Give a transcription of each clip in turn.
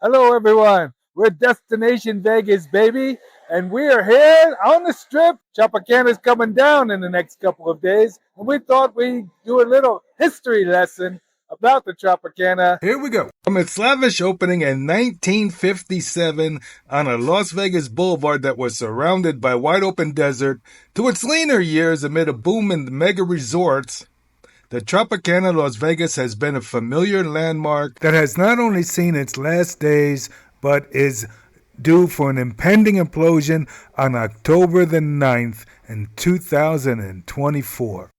Hello, everyone. We're Destination Vegas, baby, and we are here on the strip. Tropicana is coming down in the next couple of days, and we thought we'd do a little history lesson about the Tropicana. Here we go. From its lavish opening in 1957 on a Las Vegas boulevard that was surrounded by wide open desert to its leaner years amid a boom in mega resorts, the Tropicana Las Vegas has been a familiar landmark that has not only seen its last days, but is due for an impending implosion on October the 9th in 2024.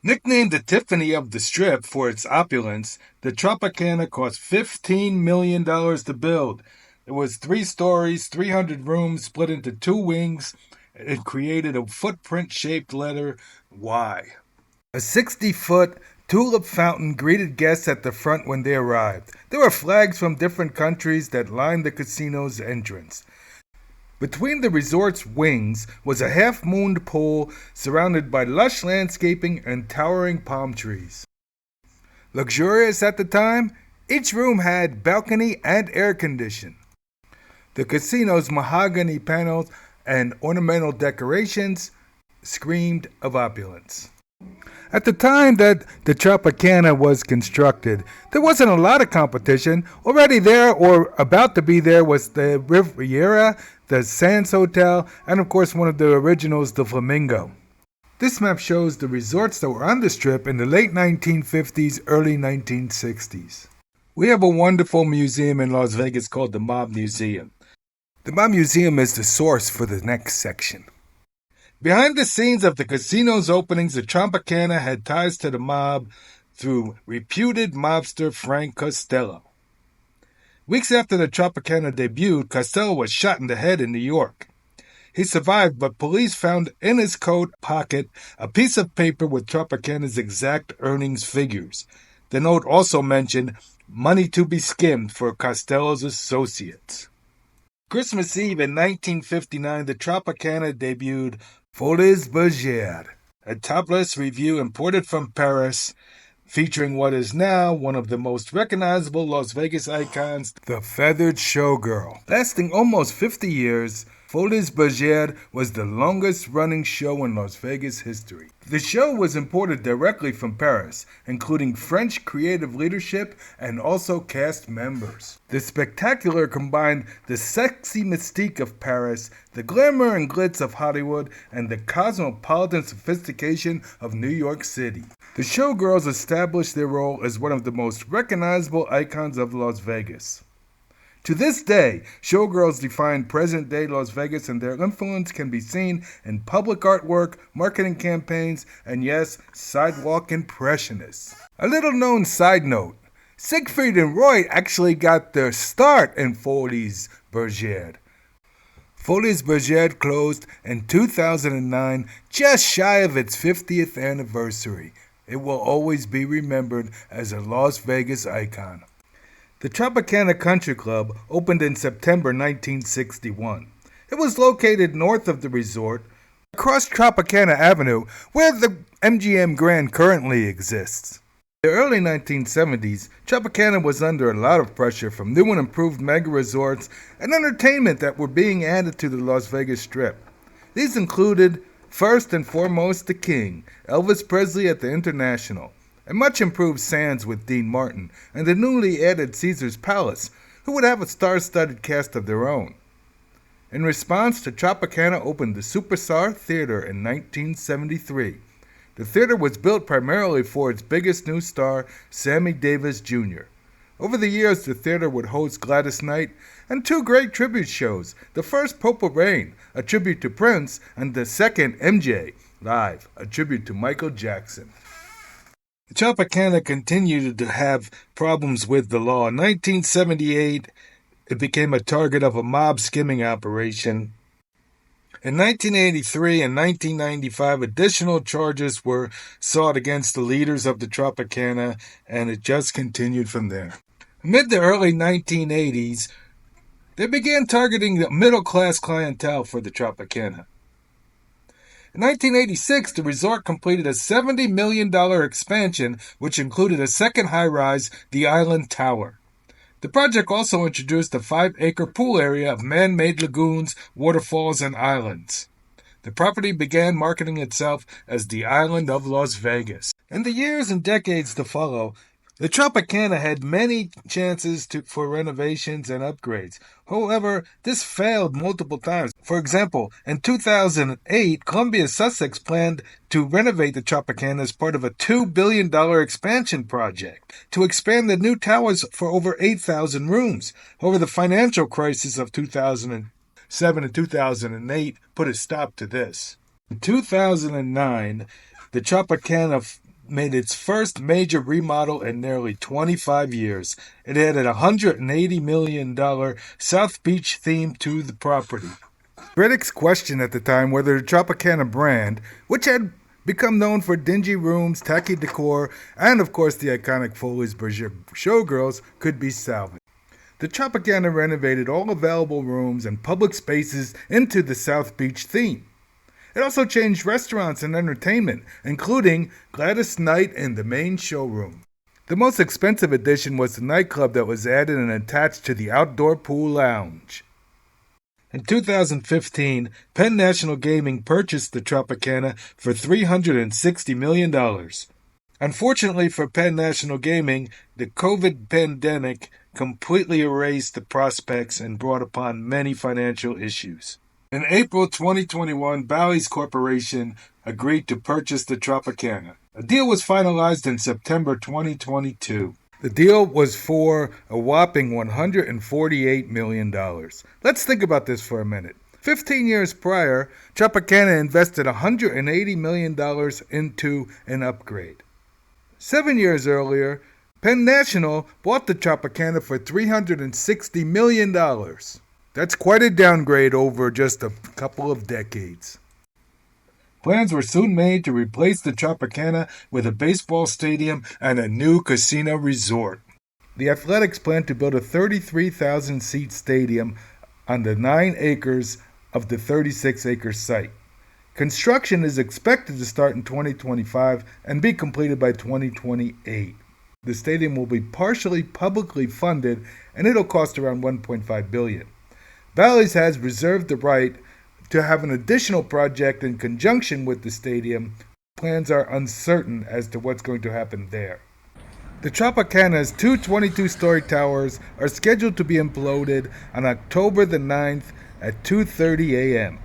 Nicknamed the Tiffany of the Strip for its opulence, the Tropicana cost $15 million to build. It was 3 stories, 300 rooms split into 2 wings. It created a footprint-shaped letter Y. A 60-foot tulip fountain greeted guests at the front when they arrived. There were flags from different countries that lined the casino's entrance. Between the resort's wings was a half-mooned pool surrounded by lush landscaping and towering palm trees. Luxurious at the time, each room had balcony and air condition. The casino's mahogany panels and ornamental decorations screamed of opulence. At the time that the Tropicana was constructed, there wasn't a lot of competition. Already there or about to be there was the Riviera, the Sands Hotel, and of course one of the originals, the Flamingo. This map shows the resorts that were on the Strip in the late 1950s, early 1960s. We have a wonderful museum in Las Vegas called the Mob Museum. The Mob Museum is the source for the next section. Behind the scenes of the casino's openings, the Tropicana had ties to the mob through reputed mobster Frank Costello. Weeks after the Tropicana debuted, Costello was shot in the head in New York. He survived, but police found in his coat pocket a piece of paper with Tropicana's exact earnings figures. The note also mentioned money to be skimmed for Costello's associates. Christmas Eve in 1959, the Tropicana debuted Folies Bergere, a topless revue imported from Paris, featuring what is now one of the most recognizable Las Vegas icons, the feathered showgirl. Lasting almost 50 years, Folies Bergere was the longest-running show in Las Vegas history. The show was imported directly from Paris, including French creative leadership and also cast members. The spectacular combined the sexy mystique of Paris, the glamour and glitz of Hollywood, and the cosmopolitan sophistication of New York City. The showgirls established their role as one of the most recognizable icons of Las Vegas. To this day, showgirls define present-day Las Vegas, and their influence can be seen in public artwork, marketing campaigns, and yes, sidewalk impressionists. A little-known side note, Siegfried and Roy actually got their start in Folies Bergere. Folies Bergere closed in 2009, just shy of its 50th anniversary. It will always be remembered as a Las Vegas icon. The Tropicana Country Club opened in September 1961. It was located north of the resort, across Tropicana Avenue, where the MGM Grand currently exists. In the early 1970s, Tropicana was under a lot of pressure from new and improved mega resorts and entertainment that were being added to the Las Vegas Strip. These included, first and foremost, the King, Elvis Presley at the International, a much improved Sands with Dean Martin, and the newly added Caesar's Palace, who would have a star-studded cast of their own. In response, the Tropicana opened the Superstar Theater in 1973. The theater was built primarily for its biggest new star, Sammy Davis Jr. Over the years, the theater would host Gladys Knight and 2 great tribute shows, the first Purple Rain, a tribute to Prince, and the second MJ, Live, a tribute to Michael Jackson. The Tropicana continued to have problems with the law. In 1978, it became a target of a mob skimming operation. In 1983 and 1995, additional charges were sought against the leaders of the Tropicana, and it just continued from there. Amid the early 1980s, they began targeting the middle-class clientele for the Tropicana. In 1986, the resort completed a $70 million expansion, which included a second high-rise, the Island Tower. The project also introduced a 5-acre pool area of man-made lagoons, waterfalls, and islands. The property began marketing itself as the Island of Las Vegas. In the years and decades to follow, the Tropicana had many chances for renovations and upgrades. However, this failed multiple times. For example, in 2008, Columbia Sussex planned to renovate the Tropicana as part of a $2 billion expansion project to expand the new towers for over 8,000 rooms. However, the financial crisis of 2007 and 2008 put a stop to this. In 2009, the Tropicana made its first major remodel in nearly 25 years. It added a $180 million South Beach theme to the property. Critics questioned at the time whether the Tropicana brand, which had become known for dingy rooms, tacky decor, and of course the iconic Folies Bergere showgirls, could be salvaged. The Tropicana renovated all available rooms and public spaces into the South Beach theme. It also changed restaurants and entertainment, including Gladys Knight in the main showroom. The most expensive addition was the nightclub that was added and attached to the outdoor pool lounge. In 2015, Penn National Gaming purchased the Tropicana for $360 million. Unfortunately for Penn National Gaming, the COVID pandemic completely erased the prospects and brought upon many financial issues. In April 2021, Bally's Corporation agreed to purchase the Tropicana. A deal was finalized in September 2022. The deal was for a whopping $148 million. Let's think about this for a minute. 15 years prior, Tropicana invested $180 million into an upgrade. 7 years earlier, Penn National bought the Tropicana for $360 million. That's quite a downgrade over just a couple of decades. Plans were soon made to replace the Tropicana with a baseball stadium and a new casino resort. The Athletics plan to build a 33,000-seat stadium on the 9 acres of the 36-acre site. Construction is expected to start in 2025 and be completed by 2028. The stadium will be partially publicly funded, and it'll cost around $1.5 billion. Bally's has reserved the right to have an additional project in conjunction with the stadium. Plans are uncertain as to what's going to happen there. The Tropicana's two 22-story towers are scheduled to be imploded on October the 9th at 2:30 a.m.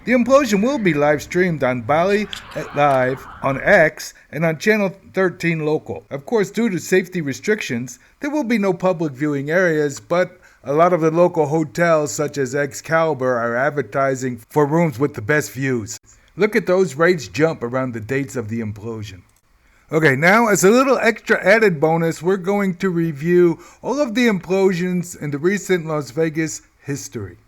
The implosion will be live streamed on Bally Live, on X, and on Channel 13 Local. Of course, due to safety restrictions, there will be no public viewing areas, but a lot of the local hotels, such as Excalibur, are advertising for rooms with the best views. Look at those rates jump around the dates of the implosion. Okay, now as a little extra added bonus, we're going to review all of the implosions in the recent Las Vegas history.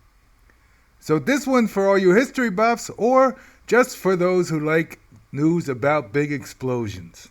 So this one for all you history buffs, or just for those who like news about big explosions.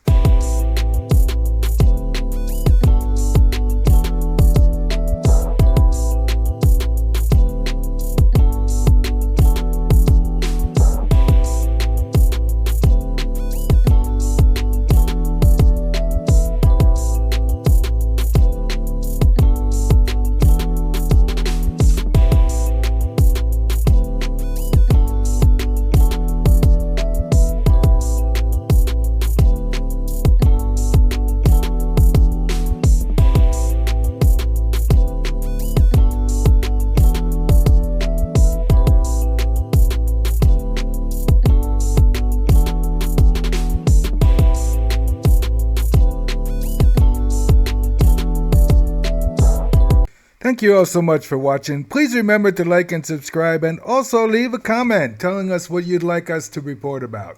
Thank you all so much for watching. Please remember to like and subscribe, and also leave a comment telling us what you'd like us to report about.